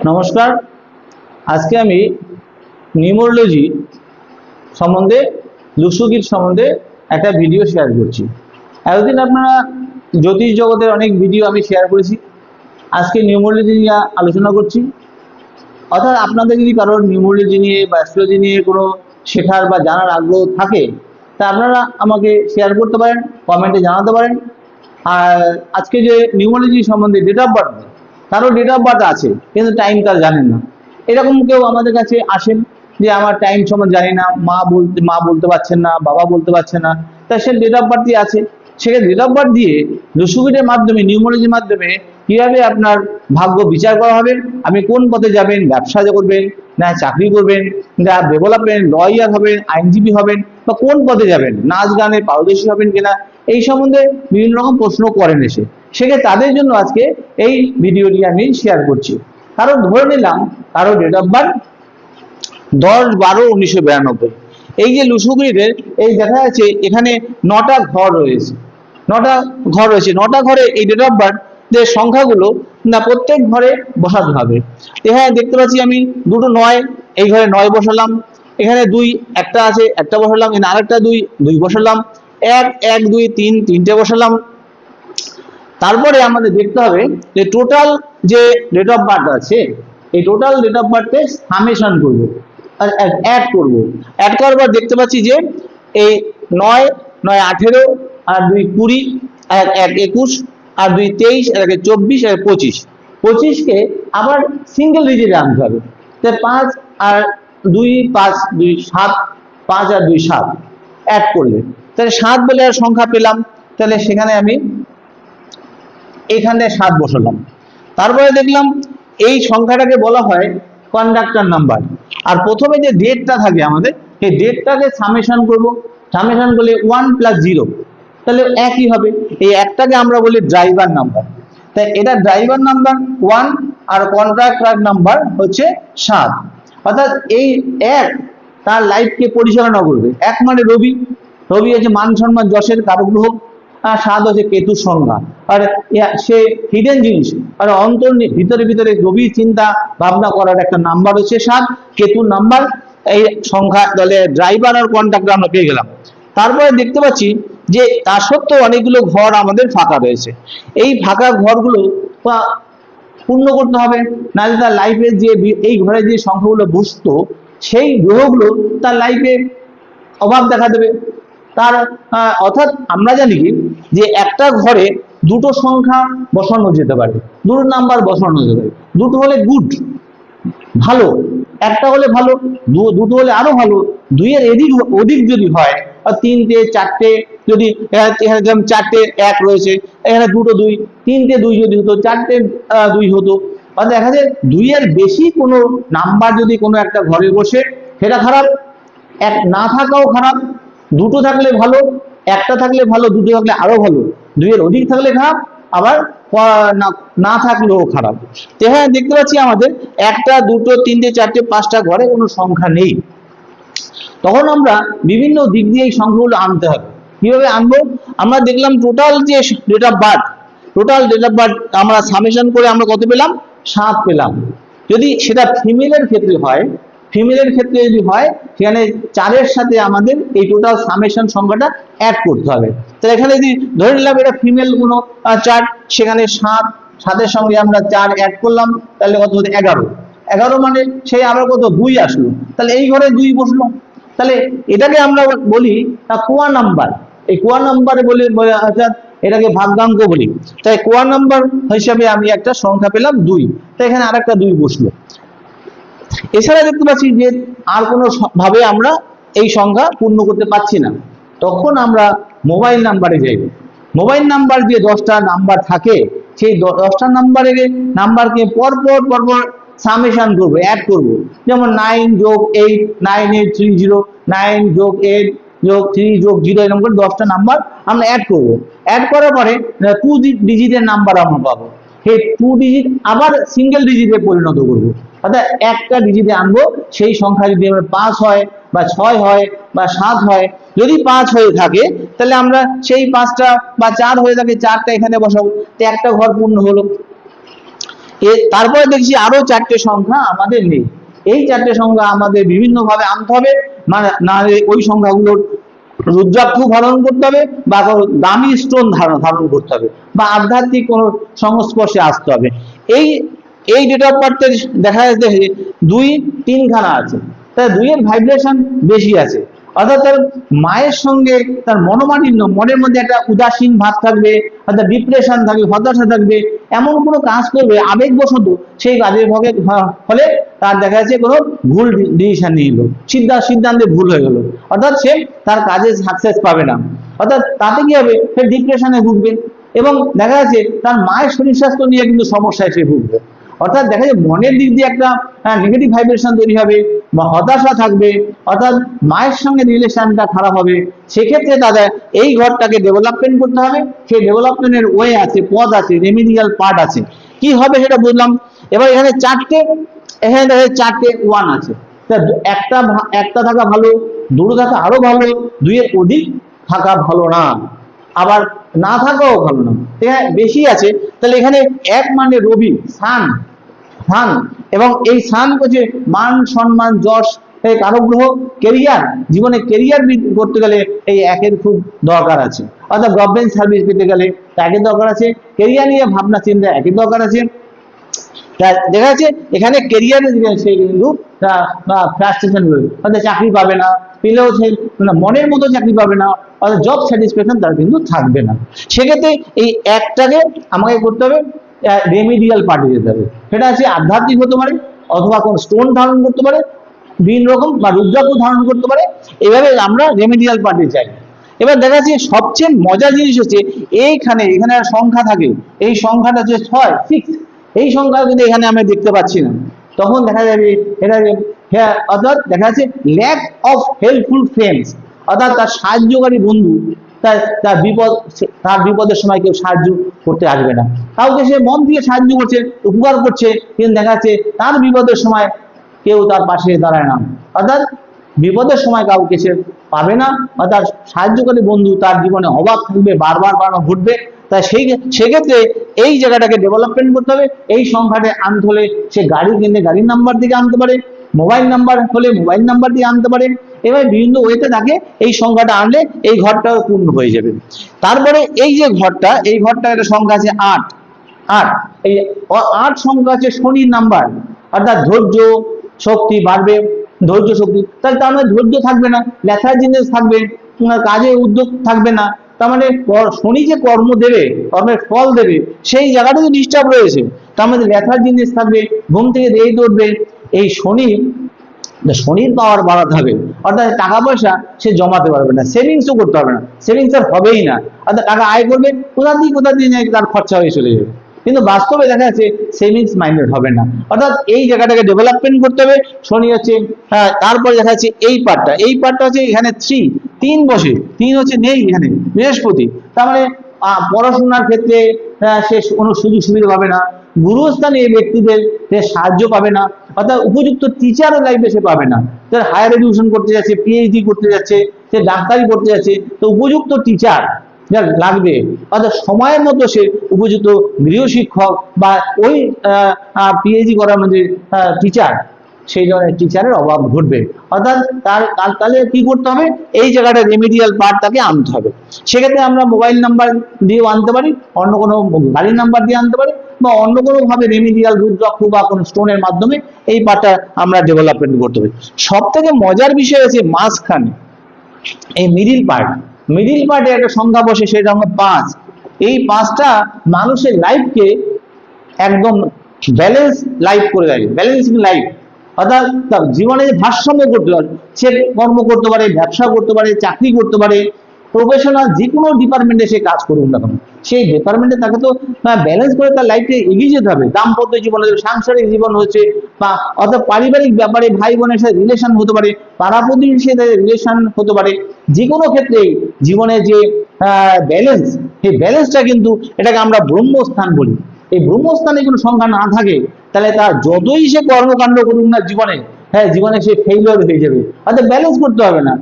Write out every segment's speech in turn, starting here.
নমস্কার। আজকে আমি নিউমোলজি সম্বন্ধে লুসুগির সম্বন্ধে একটা ভিডিও শেয়ার করছি। এতদিন আপনারা জ্যোতিষ জগতের অনেক ভিডিও আমি শেয়ার করেছি, আজকে নিউমোলজি নিয়ে আলোচনা করছি। অর্থাৎ আপনাদের যদি কারোর নিউমোলজি নিয়ে বা অ্যাস্ট্রোলজি নিয়ে কোনো শেখার বা জানার আগ্রহ থাকে তা আপনারা আমাকে শেয়ার করতে পারেন, কমেন্টে জানাতে পারেন। আর আজকে যে নিউমোলজি সম্বন্ধে ডেট অফ বার্থ, কারো ডেট অফ বার্থ আছে কিন্তু টাইম তার জানেন না, এরকম কেউ আমাদের কাছে আসেন যে আমার টাইম সম্বন্ধে জানি না, মা বলতে পারছেন না, বাবা বলতে পারছেন না, তাই সে ডেট অফ বার্থই আছে। সেখানে ডেট অফ বার্থ দিয়ে লুসুগিরের মাধ্যমে, নিউমোলজির মাধ্যমে কিভাবে আপনার ভাগ্য বিচার করা হবে, আপনি কোন পথে যাবেন, ব্যবসা করবেন না চাকরি করবেন না ডেভেলপমেন্ট লয়ার হবেন, আইনজীবী হবেন, বা কোন পথে যাবেন, নাচ গানে পারদর্শী হবেন কিনা, এই সম্বন্ধে বিভিন্ন রকম প্রশ্ন করেন এসে। সেক্ষেত্রে তাদের জন্য আজকে এই ভিডিওটি আমি শেয়ার করছি। কারণ ধরে নিলাম কারো ডেট অফ বার্থ 10-12-1992, এই যে লুসুগিরের এই দেখা যাচ্ছে এখানে 9টা ঘর রয়েছে, 9টা ঘরে এই ডেট অফ বার্থ যে সংখ্যাগুলো না প্রত্যেক ঘরে বসাতে হবে। এখানে দেখতে পাচ্ছি আমি দুটো 9, এই ঘরে 9 বসালাম, এখানে 2 একটা আছে, একটা বসালাম, এখানে আরেকটা 2 বসালাম, 1 1 2 3 তিনটে বসালাম। তারপরে আমাদের দেখতে হবে যে টোটাল যে ডেট অফ বার্থ আছে, এই টোটাল ডেট অফ বার্থে সামেশন করব আর অ্যাড করব। অ্যাড করার পর দেখতে পাচ্ছি যে এই 9 9 18 আর 2 20 আর 1 21 আর 2 23 আর 1 24 আর 25 কে আবার সিঙ্গেল ডিজিটে আনতে হবে। তাই 5 আর 2 5 2 7, 5 আর 2 7 অ্যাড করলে তাহলে 7 বলে আর সংখ্যা পেলাম। তাহলে সেখানে আমি এখানে 7 বসালাম। তারপরে দেখলাম এই সংখ্যাটাকে বলা হয় কন্ডাক্টর নাম্বার। আর প্রথমে যে ডেটটা থাকে আমাদের, এই ডেটটাকে সামেশন করব। সামেশন করলে 1 + 0, তাহলে একই হবে। এই একটাকে আমরা বলি ড্রাইভার নাম্বার। তাই এটা ড্রাইভার নাম্বার 1 আর কন্ডাক্টর নাম্বার হচ্ছে 7। অর্থাৎ এই এক তার লাইফকে পরিচালনা করবে। এক মানে রবি, রবি হচ্ছে মান সম্মান যশের কারক গ্রহ, আর 7 হচ্ছে কেতুর সংখ্যা। আর সে হিডেন জিনিস, আর অন্তর ভিতরে ভিতরে গভীর চিন্তা ভাবনা করার একটা নাম্বার হচ্ছে 7, কেতুর নাম্বার। এই সংখ্যা দলে ড্রাইভার আর কন্ট্রাক্টর আমরা পেয়ে গেলাম। তারপরে দেখতে পাচ্ছি যে তার সত্ত্বেও অনেকগুলো ঘর আমাদের ফাঁকা রয়েছে। এই ফাঁকা ঘরগুলো পূর্ণ করতে হবে, নাহলে তার লাইফে যে এই ঘরে যে সংখ্যাগুলো বসতো সেই গ্রহগুলো তার লাইফে অভাব দেখা দেবে। তার অর্থাৎ আমরা জানি কি যে একটা ঘরে দুটো সংখ্যা বসানো যেতে পারে, দুটো নাম্বার বসানো যেতে পারে। দুটো হলে গুড, ভালো, একটা হলে ভালো, দুটো হলে আরো ভালো, 2 এর অধিক যদি হয়, 3টে 4টে যদি এখানে যেমন 4টে 1 রয়েছে, এখানে দুটো 2, 3টে 2 যদি হতো, 4টে 2 হতো। অর্থাৎ দেখা যায় 2 এর বেশি কোনো নাম্বার যদি কোনো একটা ঘরে বসে সেটা খারাপ, এক না থাকাও খারাপ, দুটো থাকলে ভালো, একটা থাকলে ভালো, দুটো থাকলে আরো ভালো, 2 এর অধিক থাকলে খারাপ, আবার না থাকলেও খারাপ। এখানে দেখতে পাচ্ছি আমাদের 1টা 2টো 3টে 4টে 5টা ঘরে কোনো সংখ্যা নেই। তখন আমরা বিভিন্ন দিক দিয়ে এই সংখ্যাগুলো আনতে হবে। কিভাবে আনবো? আমরা দেখলাম টোটাল যে date of birth, total date of birth আমরা সামেশন করে আমরা কত পেলাম? 7 পেলাম। যদি সেটা ফিমেলের ক্ষেত্রে হয়, ফিমেলের ক্ষেত্রে যদি হয় সেখানে 4-এর সাথে আমাদের এই টোটাল সামেশন সংখ্যাটা অ্যাড করতে হবে। তাহলে এখানে যদি ধরে নিলাম এটা ফিমেল কোনো চার্ট, সেখানে 7-এর সঙ্গে আমরা 4 অ্যাড করলাম, তাহলে কত হতো? 11 মানে সেই আবার কত? 2 আসলো, তাহলে এই ঘরে 2 বসলো। তাহলে এটাকে আমরা বলি কোয়া নাম্বার। এই কোয়া নাম্বারে বলে অর্থাৎ এটাকে ভাগ্যাঙ্ক বলি। তাই কোয়া নাম্বার হিসাবে আমি একটা সংখ্যা পেলাম 2, তাই এখানে আরেকটা 2 বসলো। এছাড়া দেখতে পাচ্ছি যে আর কোনো ভাবে আমরা এই সংখ্যা পূর্ণ করতে পারছি না, তখন আমরা মোবাইল নাম্বারে যাই। মোবাইল নাম্বার যে 10টা নাম্বার থাকে, সেই 10টা নাম্বারকে পরপর সামেশন করবো, অ্যাড করবো। যেমন 9 + 8 9830, 9 + 8 + 3 + 0, এরকম করে 10টা নাম্বার আমরা অ্যাড করবো। অ্যাড করার পরে 2 ডিজিটের নাম্বার আমরা পাবো। সেই 2 ডিজিট আবার সিঙ্গেল ডিজিটে পরিণত করবো, অর্থাৎ একটা ডিজিটে আনবো। সেই সংখ্যা যদি আমরা 5 হয় বা 6 হয় বা 7 হয়, যদি 5 হয়ে থাকে তাহলে আমরা সেই 5টা, বা 4 হয়ে থাকে 4টা এখানে বসাবো, তো একটা ঘর পূর্ণ হলো। তারপরে দেখছি আরো 4টে সংখ্যা আমাদের নেই। এই 4টে সংখ্যা আমাদের বিভিন্ন ভাবে আনতে হবে, মানে না ওই সংখ্যাগুলোর রুদ্রাক্ষ ধারণ করতে হবে, বা কোনো দামি স্টোন ধারণ করতে হবে, বা আধ্যাত্মিক কোন সংস্পর্শে আসতে হবে। এই এই ডেট অফ বার্থে দেখা যাচ্ছে 2-3 খানা আছে, তাই 2 এর ভাইব্রেশন বেশি আছে, অর্থাৎ তার মায়ের সঙ্গে তার মনোমালিন্য, মনের মধ্যে একটা উদাসীন ভাব থাকবে, অর্থাৎ ডিপ্রেশন থাকবে, হতাশা থাকবে, এমন কোনো কাজ করবে আবেগবশত, সেই কাজের ফলে তার দেখা যাচ্ছে কোনো ভুল ডিসিশন নিয়ে নিল, সিদ্ধান্তে ভুল হয়ে গেল, অর্থাৎ সে তার কাজে সাকসেস পাবে না, অর্থাৎ তাতে কি হবে, সে ডিপ্রেশনে ভুগবে, এবং দেখা যাচ্ছে তার মায়ের শরীর স্বাস্থ্য নিয়ে কিন্তু সমস্যায় সে ভুগবে। অর্থাৎ দেখা যায় মনের দিক দিয়ে একটা নেগেটিভ ভাইব্রেশন তৈরি হবে, বা হতাশা থাকবে, অর্থাৎ মায়ের সঙ্গে রিলেশনটা খারাপ হবে। সেক্ষেত্রে তাদের এই ঘরটাকে ডেভেলপমেন্ট করতে হবে। সেই ডেভেলপমেন্টের ওয়ে আছে, পথ আছে, রেমিডিয়াল পার্ট আছে। কি হবে সেটা বুঝলাম। এবার এখানে 4টে, এখানে দেখা যায় 4টে 1 আছে, একটা থাকা ভালো, 2 থাকা আরো ভালো, 2 এর অধিক থাকা ভালো না, আবার না থাকাও ভালো না, ঠিক আছে, বেশি আছে। তাহলে এখানে 1 মানে রবি, সান, এবং এই সান হচ্ছে মান সম্মান যশ কারক গ্রহ, কেরিয়ার, জীবনে কেরিয়ার করতে গেলে এই 1 খুব দরকার আছে, অর্থাৎ গভর্নমেন্ট সার্ভিস পেতে গেলে 1 দরকার আছে, কেরিয়ার নিয়ে ভাবনা চিন্তা 1 দরকার আছে। দেখা যাচ্ছে এখানে কেরিয়ারের সে কিন্তু ফ্রাস্ট্রেশন রয়েছে, অর্থাৎ চাকরি পাবে না, পেলেও সে মনের মতো চাকরি পাবে না, অর্থাৎ জব স্যাটিসফ্যাকশন তার কিন্তু থাকবে না। সেক্ষেত্রে এই 1টাকে আমাকে করতে হবে, রেমিডিয়াল পার্টে যেতে হবে। সেটা আছে আধ্যাত্মিক হতে পারে, অথবা কোন স্টোন ধারণ করতে পারে বিভিন্ন রকম, বা রুদ্রাক্ষ ধারণ করতে পারে। এইভাবে আমরা রেমিডিয়াল পার্টে যাই। এবার দেখা যাচ্ছে সবচেয়ে মজার জিনিস হচ্ছে এখানে সংখ্যা থাকে, এই সংখ্যাটা হচ্ছে 6, এই সংখ্যা কিন্তু এখানে আমরা দেখতে পাচ্ছি না, তখন দেখা যাবে এটা, অর্থাৎ দেখা যাচ্ছে ল্যাক অফ হেল্পফুল ফ্রেন্ডস, অর্থাৎ তার সাহায্যকারী বন্ধু, তার বিপদের সময় কেউ সাহায্য করতে আসবে না। কাউকে সে মন দিয়ে সাহায্য করছে, উপকার করছে, কিন্তু দেখা যাচ্ছে তার বিপদের সময় কেউ তার পাশে দাঁড়ায় না, অর্থাৎ বিপদের সময় কাউকে সে পাবে না, অর্থাৎ সাহায্যকারী বন্ধু তার জীবনে অভাব থাকবে, বারবার ঘটবে। তাই সেক্ষেত্রে এই জায়গাটাকে ডেভেলপমেন্ট করতে হবে। এই সংখ্যাটা আনতে হলে সে গাড়ি কিনলে গাড়ির নাম্বার দিকে আনতে পারে, মোবাইল নাম্বার হলে মোবাইল নাম্বার দিয়ে আনতে পারে। এবার বিভিন্ন ওয়েতে থাকে, এই সংখ্যাটা আনলে এই ঘরটাও পূর্ণ হয়ে যাবে। তারপরে এই যে ঘরটা, এই ঘরটা একটা সংখ্যা আছে 8, এই 8 সংখ্যা আছে শনির নাম্বার, অর্থাৎ ধৈর্য শক্তি বাড়বে, ধৈর্য শক্তি, তাহলে তার মানে ধৈর্য থাকবে না, লেথার্জিনেস থাকবে, কাজে উদ্যোগ থাকবে না। তার মানে শনি যে কর্ম দেবে, কর্মের ফল দেবে, সেই জায়গাটাতে ডিস্টার্ব রয়েছে। তার মধ্যে লেথার্জিনেস থাকবে, ঘুম থেকে দেরি করবে। এই শনির পাওয়ার বাড়াতে হবে, অর্থাৎ টাকা পয়সা সে জমাতে পারবে না, সেভিংসও করতে পারবে না, সেভিংস আর হবেই না, অর্থাৎ টাকা আয় করবে, কোথা দিয়ে তার খরচা হয়ে চলে যাবে, কিন্তু বাস্তবে দেখা যাচ্ছে সেভিংস মাইন্ডেড হবে না। অর্থাৎ এই জায়গাটাকে ডেভেলপমেন্ট করতে হবে। শনি হচ্ছে, তারপরে দেখা যাচ্ছে এই পার্টটা হচ্ছে এখানে 3 বসে, 3 হচ্ছে নেই এখানে, বৃহস্পতি, তার মানে পড়াশোনার ক্ষেত্রে সে কোনো সুযোগ সুবিধা পাবে না, গুরুস্থানে এই ব্যক্তিদের সে সাহায্য পাবে না, অর্থাৎ উপযুক্ত টিচারের লাইফে সে পাবে না। সে হায়ার এডুকেশন করতে যাচ্ছে, পিএইচডি করতে যাচ্ছে, সে ডাক্তারি করতে যাচ্ছে, তো উপযুক্ত টিচার যা লাগবে, অর্থাৎ সময়ের মতো সে উপযুক্ত গৃহশিক্ষক বা ওই পিএইচডি করার মধ্যে টিচার, সেই ধরনের টিচারের অভাব ঘটবে। অর্থাৎ তাহলে কি করতে হবে, এই জায়গাটা রেমিডিয়াল পার্ট তাকে আনতে হবে। সেক্ষেত্রে আমরা মোবাইল নাম্বার দিয়েও আনতে পারি, অন্য কোনো গাড়ির নাম্বার দিয়ে আনতে পারি, বা অন্য কোনো ভাবে রেমিডিয়াল রুদ্রাক্ষ বা কোনো স্টোনের মাধ্যমে এই পার্টটা আমরা ডেভেলপমেন্ট করতে হবে। সব থেকে মজার বিষয় আছে মাঝখানে এই মিডিল পার্টে একটা সংখ্যা বসে, সেটা হলো 5। এই 5টা মানুষের লাইফকে একদম ব্যালেন্স লাইফ করে দেয়, ব্যালেন্সিং লাইফ, অর্থাৎ জীবনে ভারসাম্য করতে পারে। সে কর্ম করতে পারে, ব্যবসা করতে পারে, চাকরি করতে পারে, প্রফেশনাল যে কোনো ডিপার্টমেন্টে সে কাজ করুক না কেন, সেই ডিপার্টমেন্টে তাকে তো ব্যালেন্স করে তার লাইফে এগিয়ে যেতে হবে। দাম্পত্য জীবন হচ্ছে, সাংসারিক জীবন হচ্ছে, বা অর্থাৎ পারিবারিক ব্যাপারে ভাই বোনের সাথে রিলেশন হতে পারে, পাড়া প্রতিবেশীর সাথে রিলেশন হতে পারে, যে কোনো ক্ষেত্রে জীবনে যে ব্যালেন্স, সেই ব্যালেন্সটা কিন্তু এটাকে আমরা ব্রহ্মস্থান বলি। এই ব্রহ্মস্থানে কোনো সংখ্যা না থাকে, তাহলে তার যতই সে কর্মকাণ্ড করুক না জীবনে, জীবনে সে ফেইলিওর হয়ে যাবে, অর্থাৎ ব্যালেন্স করতে হবে না।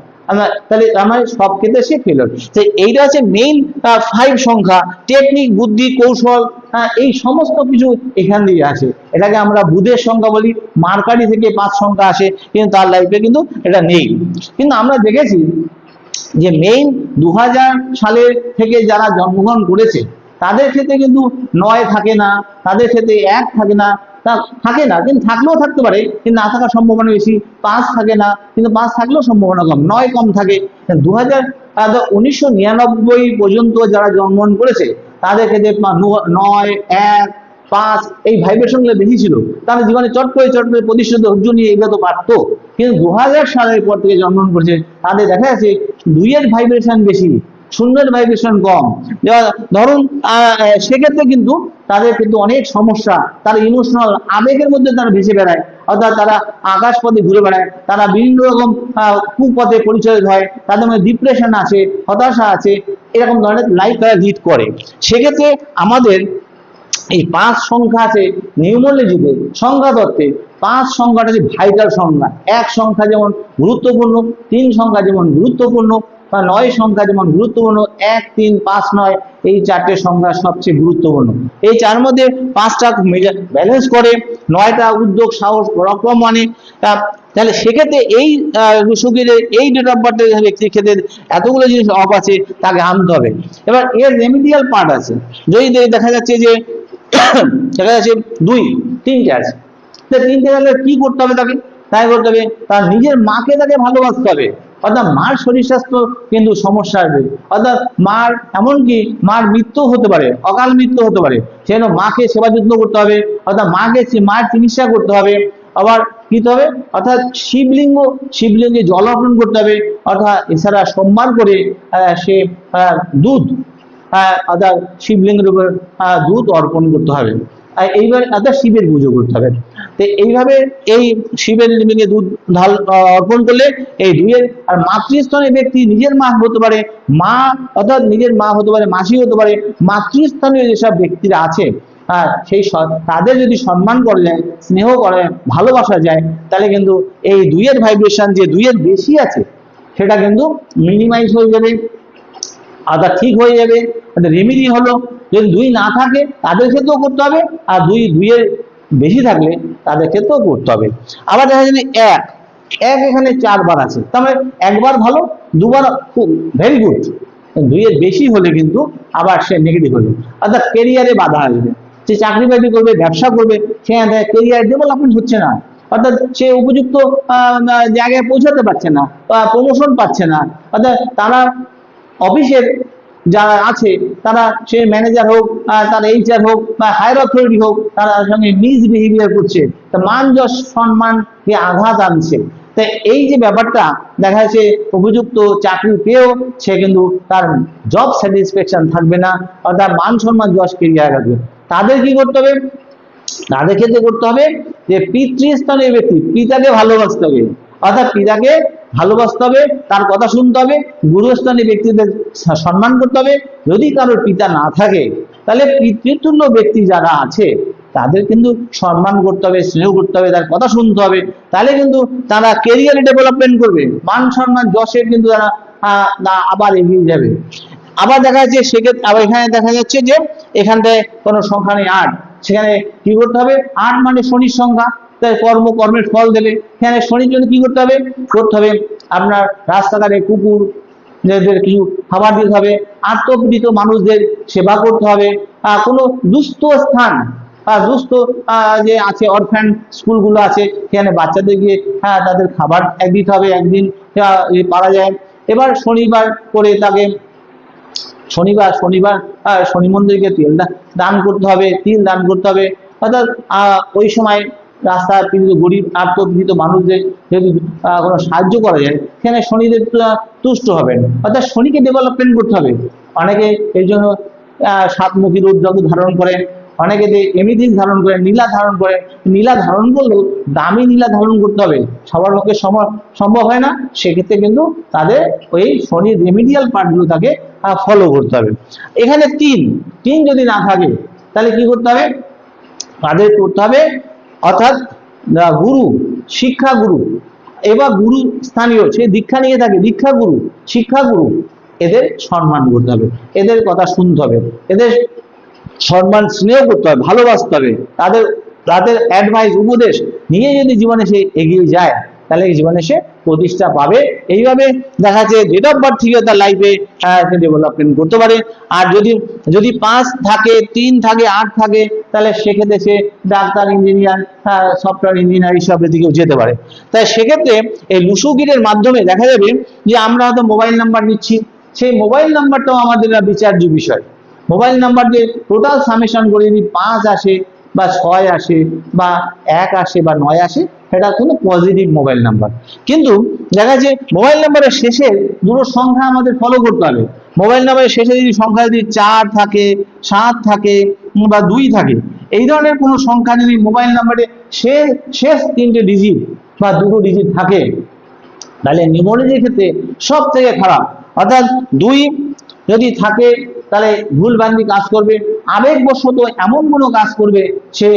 তাহলে আমার সব ক্ষেত্রে সে ফেলোর। তো এইটা হচ্ছে মেইন 5 সংখ্যা, টেকনিক, বুদ্ধি, কৌশল, এই সমস্ত কিছু এখান দিয়ে আসে। এটাকে আমরা বুধের সংখ্যা বলি। মার্কারি থেকে 5 সংখ্যা আসে, কিন্তু তার লাইফে কিন্তু এটা নেই। কিন্তু আমরা দেখেছি যে মেইন 2000 সালের থেকে যারা জন্মগ্রহণ করেছে তাদের ক্ষেত্রে কিন্তু 9 থাকে না, তাদের ক্ষেত্রে 1 থাকে না, থাকে না, কিন্তু থাকলেও থাকতে পারে, কিন্তু না থাকার সম্ভাবনা বেশি। 5 থাকে না, কিন্তু 5 থাকলেও সম্ভাবনা কম, 9 কম থাকে। 1999 পর্যন্ত যারা জন্মগ্রহণ করেছে তাদের ক্ষেত্রে 9, 1, 5 এই ভাইব্রেশন গুলো বেশি ছিল। তারা জীবনে চট করে প্রতিষ্ঠিত ধৈর্য নিয়ে এগোতে পারতো। কিন্তু 2000 সালের পর থেকে জন্মগ্রহণ করেছে তাদের দেখা যাচ্ছে 2 এর ভাইব্রেশন বেশি, 0 এর ভাইব্রেশন কম। ধরুন সেক্ষেত্রে কিন্তু তাদের কিন্তু অনেক সমস্যা, তারা ইমোশনাল আবেগের মধ্যে তারা ভেসে বেড়ায়, অর্থাৎ তারা আকাশ পথে ঘুরে বেড়ায়, তারা বিভিন্ন রকম কুপথে পরিচয় হয়, তাদের মধ্যে ডিপ্রেশন আছে, হতাশা আছে, এরকম ধরনের লাইফ তারা লিড করে। সেক্ষেত্রে আমাদের এই 5 সংখ্যা আছে নিউমোলজিতে, সংখ্যা তত্ত্বে 5 সংখ্যাটা হচ্ছে ভাইটাল সংখ্যা। 1 সংখ্যা যেমন গুরুত্বপূর্ণ, 3 সংখ্যা যেমন গুরুত্বপূর্ণ, বা 9 সংখ্যা যেমন গুরুত্বপূর্ণ, 1, 3, 5, 9 এই 4টে সংখ্যা সবচেয়ে গুরুত্বপূর্ণ। এই 4 মধ্যে 5টা ব্যালেন্স করে, 9টা উদ্যোগ, সাহস, পরাক্রম মানে। তাহলে সেক্ষেত্রে এই সুখীদের এই ডেট অফ বার্থ ব্যক্তির ক্ষেত্রে এতগুলো জিনিস অফ আছে, তাকে আনতে হবে। এবার এর রেমিডিয়াল পার্ট আছে। যদি দেখা যাচ্ছে যে দেখা যাচ্ছে 2, 3টে আছে, তো 3টে গেলে কি করতে হবে তাকে? তাই করতে হবে তার নিজের মাকে তাকে ভালোবাসতে হবে, অর্থাৎ মার শরীর স্বাস্থ্য কিন্তু সমস্যা আসবে, অর্থাৎ মার এমনকি মার মৃত্যু হতে পারে, অকাল মৃত্যু হতে পারে, সেজন্য মাকে সেবা যত্ন করতে হবে, অর্থাৎ মায়ের চিকিৎসা করতে হবে। আবার কি হবে, অর্থাৎ শিবলিঙ্গে জল অর্পণ করতে হবে, অর্থাৎ এছাড়া সোমবার করে সে দুধ, অর্থাৎ শিবলিঙ্গের উপর দুধ অর্পণ করতে হবে। এইভাবে অর্থাৎ শিবের পুজো করতে হবে। তো এইভাবে এই শিবের লিঙ্গে দুধ অর্পণ করলে এই 2 এর। আর মাতৃস্থানীয় ব্যক্তি নিজের মা হতে পারে, মা অর্থাৎ নিজের মা হতে পারে, মাসি হতে পারে, মাতৃস্থানীয় যেসব ব্যক্তিরা আছে সেই তাদের যদি সম্মান করা যায়, স্নেহ করা যায়, ভালোবাসা যায়, তাহলে কিন্তু এই 2 এর ভাইব্রেশন যে 2 এর বেশি আছে সেটা কিন্তু মিনিমাইজ হয়ে যাবে, অর্থাৎ ঠিক হয়ে যাবে। রেমেডি হলো যদি 2 না থাকে তাদের ক্ষেত্রেও করতে হবে, আর 2 এর বেশি থাকলে তাদের ক্ষেত্রেও করতে হবে। আবার দেখা যাবে 1 এখানে 4 বার আছে, তার মানে 1 বার ভালো, 2 বার খুব ভেরি গুড। 2 এর বেশি হলে কিন্তু আবার সে নেগেটিভ হলো, অর্থাৎ কেরিয়ারে বাধা আসবে। সে চাকরি বাকরি করবে, ব্যবসা করবে, সেখানে কেরিয়ার ডেভেলপমেন্ট হচ্ছে না, অর্থাৎ সে উপযুক্ত জায়গায় পৌঁছাতে পারছে না, প্রমোশন পাচ্ছে না, অর্থাৎ তারা অফিসের যারা আছে তারা সে ম্যানেজার হোক, তার HR হোক বা হায়ার অথরিটি হোক, তারা সঙ্গে মিসবিহেভিয়ার করছে, তা মান যশ সম্মানকে আঘাত আনছে। তাই এই যে ব্যাপারটা দেখা যাচ্ছে উপযুক্ত চাকরি পেয়েও সে কিন্তু তার জব স্যাটিসফ্যাকশন থাকবে না, অর্থাৎ মান সম্মান যশ কেরিয়ার রাখবে। তাদের কি করতে হবে? তাদের ক্ষেত্রে করতে হবে যে পিতৃস্থানীয় ব্যক্তি, পিতাকে ভালোবাসতে হবে, অর্থাৎ পিতাকে ভালোবাসতে হবে, তার কথা শুনতে হবে, গুরুস্থানীয় ব্যক্তিদের সম্মান করতে হবে। যদি কারোর পিতা না থাকে তাহলে পিতৃতুল্য ব্যক্তি যারা আছে তাদের কিন্তু সম্মান করতে হবে, স্নেহ করতে হবে, তার কথা শুনতে হবে, তাহলে কিন্তু তারা কেরিয়ারে ডেভেলপমেন্ট করবে, মান সম্মান যশের কিন্তু তারা আবার এগিয়ে যাবে। আবার দেখা যাচ্ছে সেক্ষেত্রে আবার এখানে দেখা যাচ্ছে যে এখানটায় কোনো সংখ্যা নেই 8, সেখানে কি করতে হবে? 8 মানে শনির সংখ্যা, তাই কর্মের ফল দেবে। এখানে শনির জন্য কি করতে হবে? আপনার রাস্তাঘাটে কুকুর কিছু খাবার দিতে হবে, আত্মপীড়িত মানুষদের সেবা করতে হবে, কোনো দুস্থ স্থান, দুস্থ যে আছে অরফ্যান স্কুলগুলো আছে সেখানে বাচ্চাদের গিয়ে তাদের খাবার দিতে হবে, একদিন পারা যায়। এবার শনিবার করে তাকে শনিবার শনি মন্দিরকে তেল দান করতে হবে, তিল দান করতে হবে, অর্থাৎ ওই সময় রাস্তায় পীড়িত গরিব আত্মপীড়িত মানুষদের যদি কোনো সাহায্য করা যায় সেখানে শনিদেব তুষ্ট হবেন, অর্থাৎ শনিকে ডেভেলপমেন্ট করতে হবে। অনেকে এই জন্য 7মুখী রুদ্রাক্ষ ধারণ করেন, অনেকে এমিথিস ধারণ করেন, নীলা ধারণ করেন। নীলা ধারণ করলেও দামি নীলা ধারণ করতে হবে, সবার পক্ষে সম্ভব হয় না, সেক্ষেত্রে কিন্তু তাদের ওই শনির রেমিডিয়াল পার্টগুলো তাকে ফলো করতে হবে। এখানে 3 যদি না থাকে তাহলে কি করতে হবে? তাদের করতে হবে, অর্থাৎ গুরু, শিক্ষা গুরু, এবার গুরু স্থানীয়, সে দীক্ষা নিয়ে থাকে, দীক্ষা গুরু, শিক্ষা গুরু, এদের সম্মান করতে হবে, এদের কথা শুনতে হবে, এদের সম্মান স্নেহ করতে হবে, ভালোবাসতে হবে, তাদের তাদের অ্যাডভাইস উপদেশ নিয়ে যদি জীবনে সে এগিয়ে যায় তাহলে এই জীবনে সে প্রতিষ্ঠা পাবে। এইভাবে দেখা যাচ্ছে ডেট অফ বার্থ থেকে তার লাইফে সে ডেভেলপমেন্ট করতে পারে। আর যদি যদি 5 থাকে, 3 থাকে, 8 থাকে, তাহলে সেক্ষেত্রে সে ডাক্তার, ইঞ্জিনিয়ার, সফটওয়্যার ইঞ্জিনিয়ার এইসবের দিকেও যেতে পারে। তাই সেক্ষেত্রে এই লুসুগিরের মাধ্যমে দেখা যাবে যে আমরা হয়তো মোবাইল নাম্বার নিচ্ছি, সেই মোবাইল নাম্বারটাও আমাদের বিচার্য বিষয়। মোবাইল নাম্বার দিয়ে টোটাল সামেশন করে যদি 5 আসে বা 6 আসে বা 1 আসে বা 9 আসে, সেটা কোনো পজিটিভ মোবাইল নাম্বার। কিন্তু দেখা যাচ্ছে মোবাইল নাম্বারের শেষে দুটো সংখ্যা আমাদের ফলো করতে হবে। মোবাইল নাম্বারের শেষে যদি সংখ্যা যদি 4 থাকে, 7 থাকে বা 2 থাকে, এই ধরনের কোনো সংখ্যা যদি মোবাইল নাম্বারে শেষ 3টে ডিজিট বা 2টো ডিজিট থাকে, তাহলে নিউমোলজির ক্ষেত্রে সব থেকে খারাপ। অর্থাৎ 2 যদি থাকে তাহলে ভুলভ্রান্তি কাজ করবে, আবেগবশত এমন কোনো কাজ করবে সে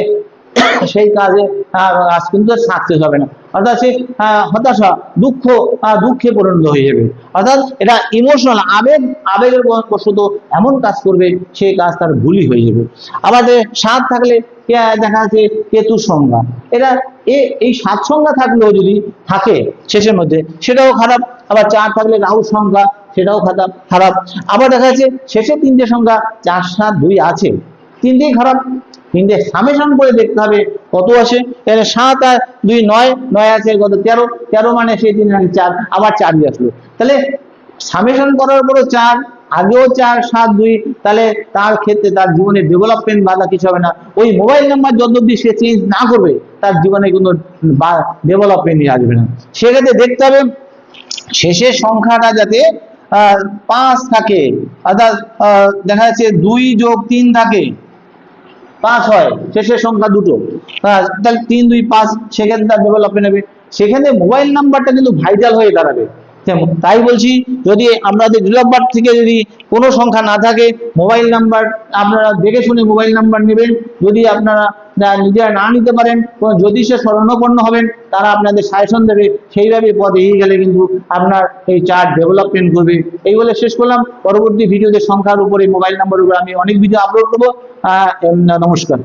সেই কাজে কাজ কিন্তু সাকসেস হবে না, অর্থাৎ সে হতাশা, দুঃখে পরিণত হয়ে যাবে। অর্থাৎ এটা ইমোশনাল, আবেগের বশত এমন কাজ করবে সেই কাজ তার ভুলই হয়ে যাবে। আবার 7 থাকলে দেখা যাচ্ছে কেতুর সংখ্যা, এটা এই 7 সংখ্যা থাকলেও যদি থাকে শেষের মধ্যে, সেটাও খারাপ। আবার 4 থাকলে রাহু সংখ্যা, সেটাও খারাপ। আবার দেখা যাচ্ছে শেষে 3টে সংখ্যা 4, 7, 2 আছে, 3টেই খারাপ। 3টে সামেশন করে দেখতে হবে কত আসে। তাহলে 7 আর 2 9, 9 আছে কত 13, 13 মানে সেই 3 4, আবার 4ই আসলো। তাহলে সামেশন করার পরও 4, আগেও 4, 7, 2, তাহলে তার ক্ষেত্রে তার জীবনে ডেভেলপমেন্ট বাধা কিছু হবে না। ওই মোবাইল নাম্বার যত অব্দি সে চেঞ্জ না করবে তার জীবনে কিন্তু ডেভেলপমেন্ট আসবে না। সেক্ষেত্রে দেখতে হবে শেষের সংখ্যাটা যাতে 5 থাকে, অর্থাৎ দেখা যাচ্ছে 2 + 3 থাকে, 5 হয়, শেষের সংখ্যা দুটো, তাহলে 3, 2, 5, সেখানে তার ডেভেলপমেন্ট হবে। সেখানে মোবাইল নাম্বারটা কিন্তু ভাইটাল হয়ে দাঁড়াবে। তাই বলছি, যদি আপনাদের ডেট অফ বার্থ থেকে যদি কোনো সংখ্যা না থাকে, মোবাইল নাম্বার আপনারা দেখে শুনে মোবাইল নাম্বার নেবেন। যদি আপনারা নিজেরা না নিতে পারেন, কোনো জ্যোতিষের শরণাপন্ন হবেন, তারা আপনাদের সাজেশন দেবে, সেইভাবে পথ এগিয়ে গেলে কিন্তু আপনার এই চার্ট ডেভেলপমেন্ট করবে। এই বলে শেষ করলাম। পরবর্তী ভিডিওতে সংখ্যার উপরে, মোবাইল নাম্বারের উপরে আমি অনেক ভিডিও আপলোড করবো। নমস্কার।